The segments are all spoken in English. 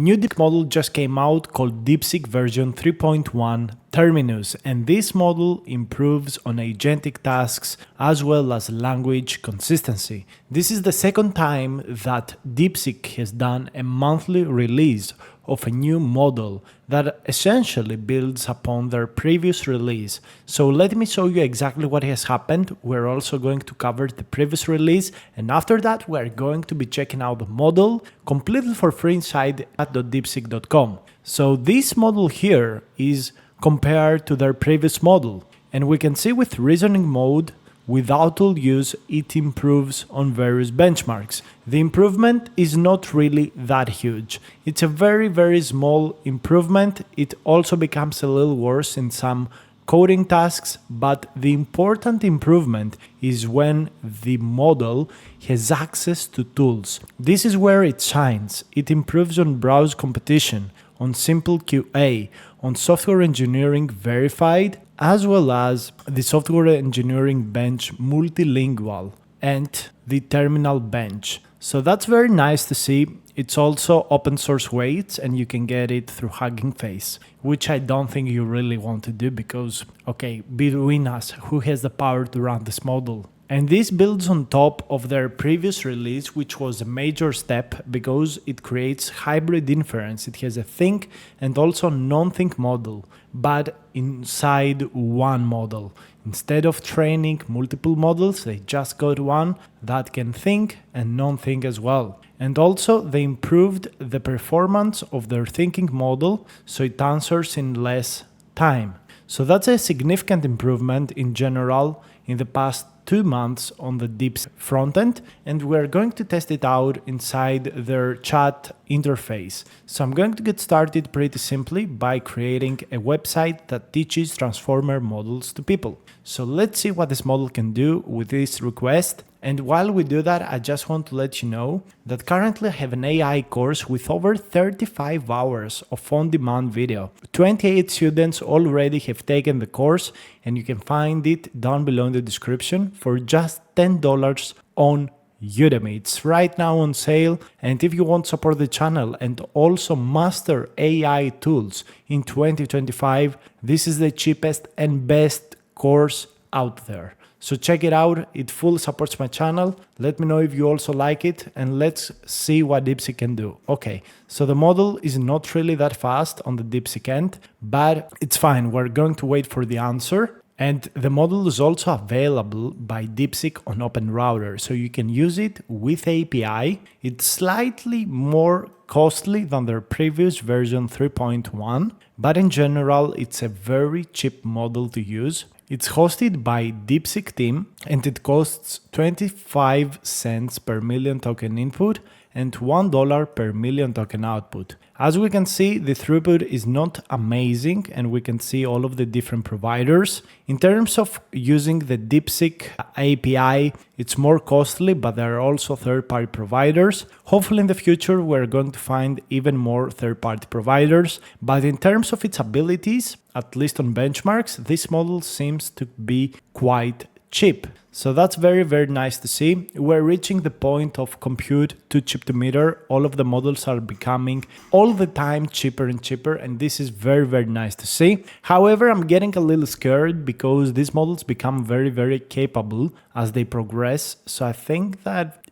New DeepSeek model just came out called Deepseek version 3.1 Terminus, and this model improves on agentic tasks as well as language consistency. This is the second time that Deepseek has done a monthly release of a new model that essentially builds upon their previous release. So let me show you exactly what has happened. We're also going to cover the previous release, and after that we're going to be checking out the model completely for free inside at.deepseek.com. So this model here is compared to their previous model, and we can see with reasoning mode without tool use, it improves on various benchmarks. The improvement is not really that huge. It's a very small improvement. It also becomes a little worse in some coding tasks, but the important improvement is when the model has access to tools. This is where it shines. It improves on browse competition, on simple QA, on software engineering verified, as well as the software engineering bench multilingual and the terminal bench. So that's very nice to see. It's also open source weights and you can get it through Hugging Face, which I don't think you really want to do because, okay, between us, who has the power to run this model? And this builds on top of their previous release, which was a major step because it creates hybrid inference. It has a think and also non-think model, but inside one model. Instead of training multiple models, they just got one that can think and non-think as well. And also they improved the performance of their thinking model so it answers in less time. So that's a significant improvement in general in the past 2 months on the DeepSync frontend, and we're going to test it out inside their chat interface. So I'm going to get started pretty simply by creating a website that teaches transformer models to people. So let's see what this model can do with this request. And while we do that, I just want to let you know that currently I have an AI course with over 35 hours of on-demand video. 28 students already have taken the course, and you can find it down below in the description for just $10 on Udemy. It's right now on sale, and if you want to support the channel and also master AI tools in 2025, this is the cheapest and best course out there. So check it out, it fully supports my channel. Let me know if you also like it, and let's see what Deepseek can do. Okay, so the model is not really that fast on the Deepseek end, but it's fine, we're going to wait for the answer. And the model is also available by Deepseek on Open Router, so you can use it with API. It's slightly more costly than their previous version 3.1, but in general, it's a very cheap model to use. It's hosted by Deepseek team and it costs 25 cents per million token input and $1 per million token output. As we can see, the throughput is not amazing and we can see all of the different providers. In terms of using the Deepseek API, it's more costly, but there are also third-party providers. Hopefully in the future, we're going to find even more third-party providers. But in terms of its abilities, at least on benchmarks, this model seems to be quite cheap. So that's very nice to see. We're reaching the point of compute too cheap to meter. All of the models are becoming all the time cheaper and cheaper, and this is very nice to see. However, I'm getting a little scared because these models become very capable as they progress. So I think that,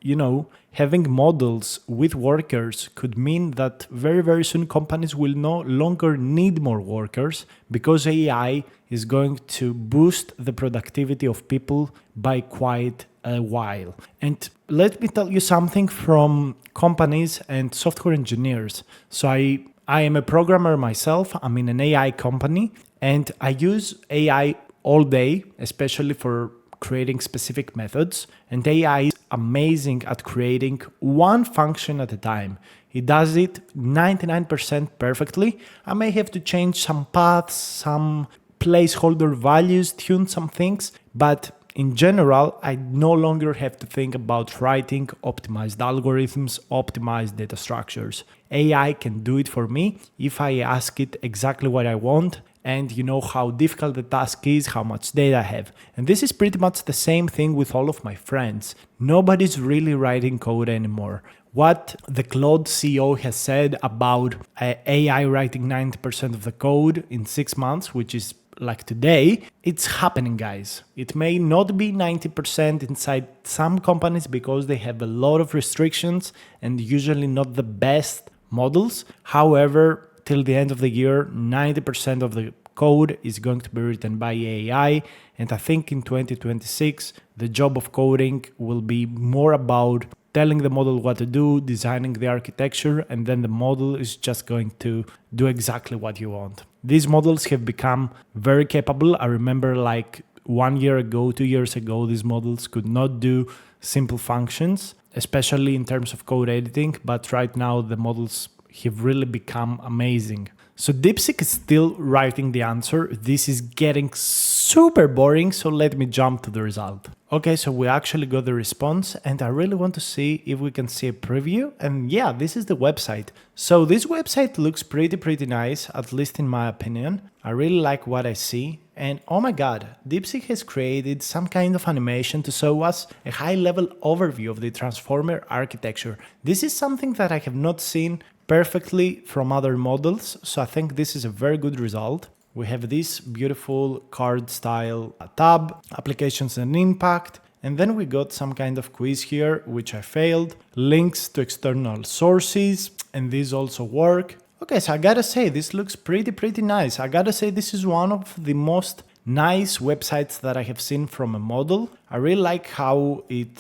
having models with workers could mean that very soon companies will no longer need more workers because AI is going to boost the productivity of people by quite a while. And let me tell you something from companies and software engineers. So I am a programmer myself. I'm in an AI company and I use AI all day, especially for creating specific methods, and AI is amazing at creating one function at a time. It does it 99% perfectly. I may have to change some paths, some placeholder values, tune some things, but in general, I no longer have to think about writing optimized algorithms, optimized data structures. AI can do it for me if I ask it exactly what I want, and you know how difficult the task is, how much data I have. And this is pretty much the same thing with all of my friends. Nobody's really writing code anymore. what the Claude CEO has said about AI writing 90% of the code in 6 months, which is like today, it's happening, guys. It may not be 90% inside some companies because they have a lot of restrictions and usually not the best models. However, till the end of the year, 90% of the code is going to be written by AI. And I think in 2026, the job of coding will be more about telling the model what to do, designing the architecture, and then the model is just going to do exactly what you want. These models have become very capable. I remember like 1 year ago, 2 years ago, these models could not do simple functions, especially in terms of code editing. But right now, the models have really become amazing. So Deepseek is still writing the answer. This is getting super boring, so let me jump to the result. Okay, so we actually got the response, and I really want to see if we can see a preview. And yeah, this is the website. So this website looks pretty nice, at least in my opinion. I really like what I see. And oh my god, Deepseek has created some kind of animation to show us a high-level overview of the transformer architecture. This is something that I have not seen perfectly from other models, so I think this is a very good result. We have this beautiful card style tab, applications and impact, and then we got some kind of quiz here, which I failed, links to external sources, and these also work. Okay, so I gotta say, this looks pretty nice. I gotta say, this is one of the most nice websites that I have seen from a model. I really like how it,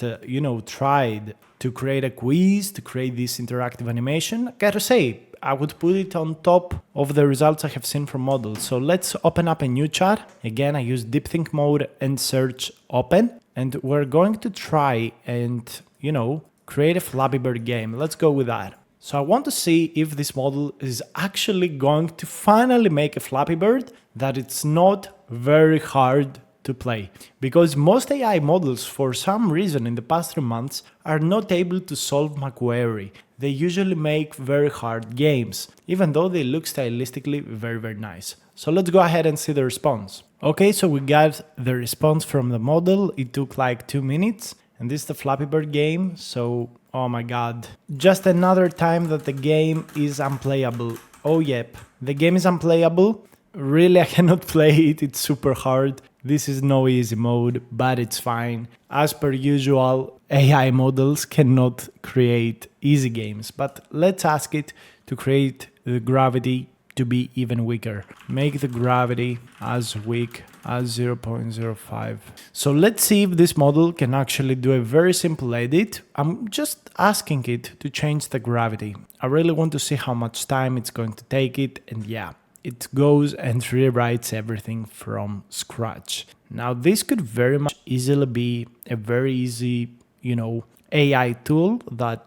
tried to create a quiz, to create this interactive animation. I gotta say, I would put it on top of the results I have seen from models. So let's open up a new chat. Again, I use DeepSync mode and search open. And we're going to try and, create a Flappy Bird game. Let's go with that. So I want to see if this model is actually going to finally make a Flappy Bird that it's not very hard to play. Because most AI models, for some reason in the past 3 months, are not able to solve my query. They usually make very hard games, even though they look stylistically very nice. So let's go ahead and see the response. Okay, so we got the response from the model. It took like 2 minutes. And this is the Flappy Bird game, so oh my god. Just another time that the game is unplayable. Oh yep, the game is unplayable. Really, I cannot play it, it's super hard. This is no easy mode, but it's fine. As per usual, AI models cannot create easy games, but let's ask it to create the gravity to be even weaker. Make the gravity as weak as 0.05. So let's see if this model can actually do a very simple edit. I'm just asking it to change the gravity. I really want to see how much time it's going to take it, and yeah, it goes and rewrites everything from scratch. Now this could very much easily be a very easy, AI tool that,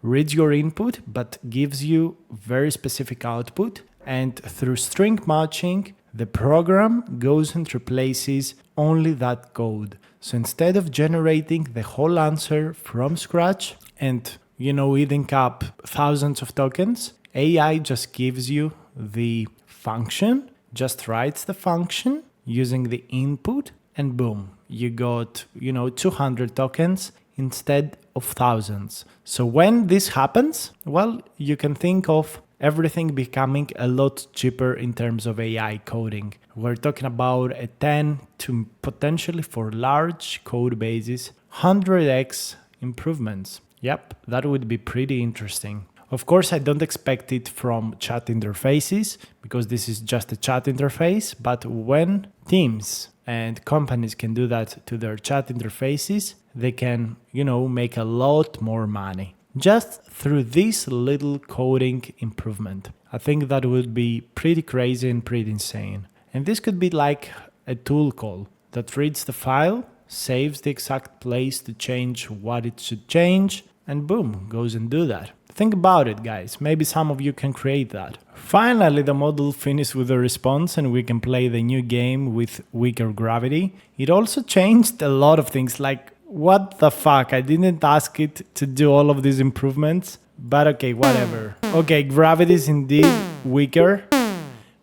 reads your input but gives you very specific output, and through string matching the program goes and replaces only that code. So instead of generating the whole answer from scratch and eating up thousands of tokens, AI just gives you the function, just writes the function using the input, and boom, you got 200 tokens instead of thousands. So when this happens, well, you can think of everything becoming a lot cheaper in terms of AI coding. We're talking about a 10 to potentially, for large code bases, 100x improvements. Yep, that would be pretty interesting. Of course, I don't expect it from chat interfaces because this is just a chat interface, but when teams and companies can do that to their chat interfaces, they can, make a lot more money just through this little coding improvement. I think that would be pretty crazy and pretty insane. And this could be like a tool call that reads the file, saves the exact place to change what it should change, and boom, goes and do that. Think about it, guys. Maybe some of you can create that. Finally, the model finished with a response and we can play the new game with weaker gravity. It also changed a lot of things, like what the fuck? I didn't ask it to do all of these improvements, but okay, whatever. Okay, gravity is indeed weaker,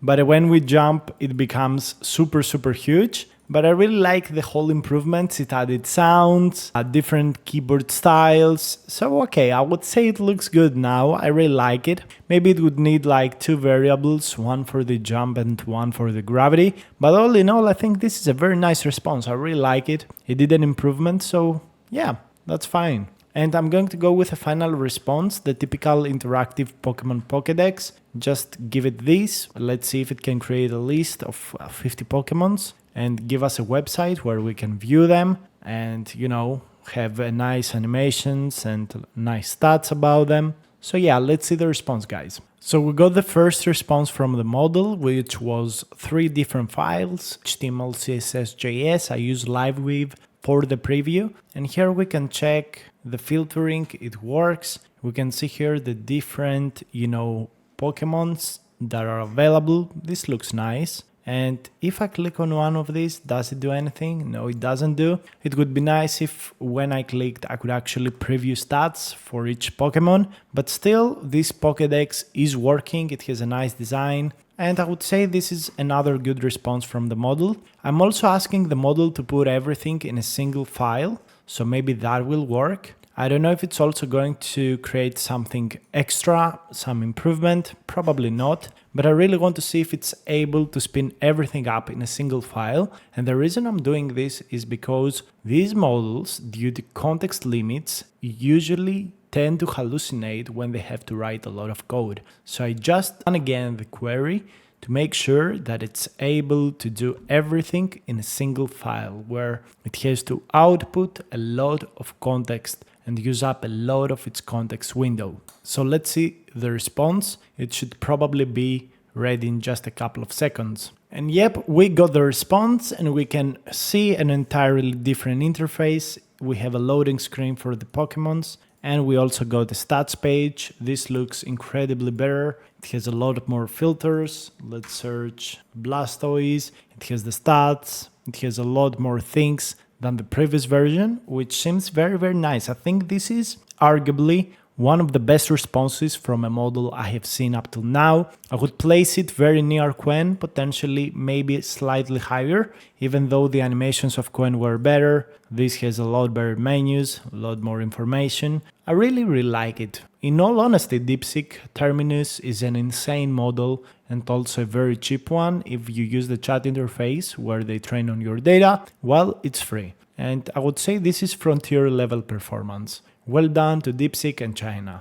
but when we jump, it becomes super huge. but I really like the whole improvements. It added sounds, different keyboard styles. So okay, I would say it looks good now. I really like it. Maybe it would need like 2 variables, one for the jump and one for the gravity. But all in all, I think this is a very nice response. I really like it. It did an improvement, so yeah, that's fine. And I'm going to go with a final response, the typical interactive Pokemon Pokedex. Just give it this. Let's see if it can create a list of 50 Pokemons and give us a website where we can view them and, you know, have nice animations and nice stats about them. So yeah, let's see the response, guys. So we got the first response from the model, which was 3 different files, HTML, CSS, JS. I use LiveWeave for the preview, and here we can check the filtering. It works. We can see here the different, you know, Pokemons that are available. This looks nice. And if I click on one of these, does it do anything? No, it doesn't do. It would be nice if when I clicked, I could actually preview stats for each Pokemon, but still this Pokedex is working. It has a nice design. And I would say this is another good response from the model. I'm also asking the model to put everything in a single file, so maybe that will work. I don't know if it's also going to create something extra, some improvement, probably not, but I really want to see if it's able to spin everything up in a single file. And the reason I'm doing this is because these models, due to context limits, usually tend to hallucinate when they have to write a lot of code. So I just run again the query to make sure that it's able to do everything in a single file where it has to output a lot of context and use up a lot of its context window. So let's see the response. It should probably be ready in just a couple of seconds. And yep, we got the response and we can see an entirely different interface. We have a loading screen for the Pokemons, and we also got the stats page. This looks incredibly better. It has a lot more filters. Let's search Blastoise. It has the stats. It has a lot more things than the previous version, which seems very, very nice. I think this is arguably one of the best responses from a model I have seen up till now. I would place it very near Quen, potentially maybe slightly higher, even though the animations of Quen were better. This has a lot better menus, a lot more information. I really, really like it. In all honesty, Deepseek Terminus is an insane model and also a very cheap one. If you use the chat interface where they train on your data, well, it's free. And I would say this is frontier level performance. Well done to Deepseek and China.